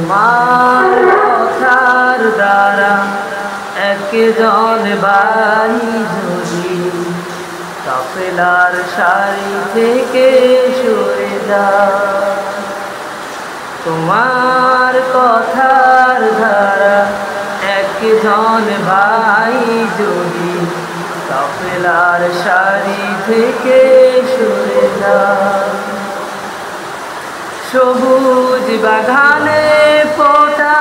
তোমার কথার দ্বারা একজন ভাই যদি কাফেলার সারি থেকে সরে যায়, তোমার কথার দ্বারা একজন ভাই যদি কাফেলার সারি থেকে সরে যায়, সবুজ বাগানে ফোটা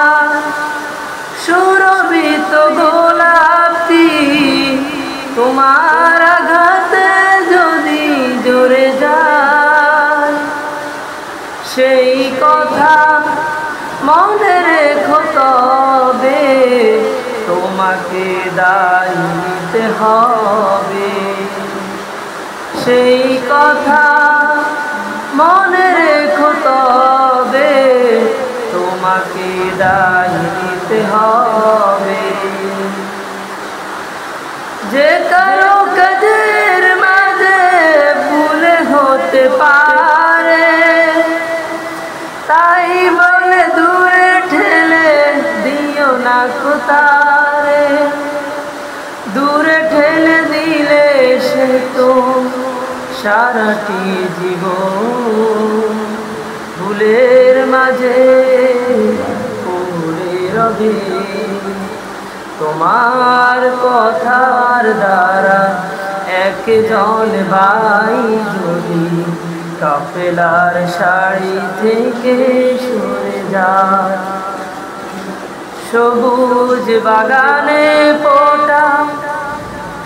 সুরভিত গোলাপটি তোমার আঘাতে যদি ঝরে যায়, সেই কথা মনে রেখো, তবে তোমাকে দায় নিতে হবে। সেই কথা মনে রেখো, তবে তোমাকে দায় নিতে হবে। যে কারো কাজের মাঝে ভুলে হতে পারে, তাই বলে দূরে ঠেলে দিও না কোতারে। দূরে ঠেলে দিলে সে তো সারাটি জীবন ভুলের মাঝে পড়ে রবে। তোমার কথার দ্বারা একজন ভাই যদি কাফেলার সারি থেকে সরে যায়, সবুজ বাগানে ফোটা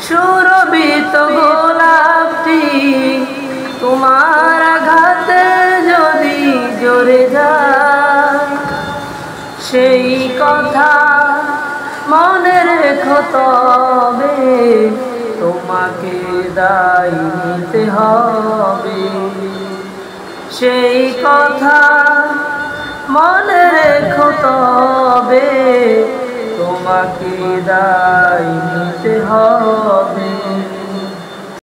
সুরভিত গোলাপটি তোমার আঘাতে যদি ঝরে যায়, সেই কথা মনে রেখো, তবে তোমাকে দায় নিতে হবে। সেই কথা মনে রেখো, তবে তোমাকে দায় নিতে হবে।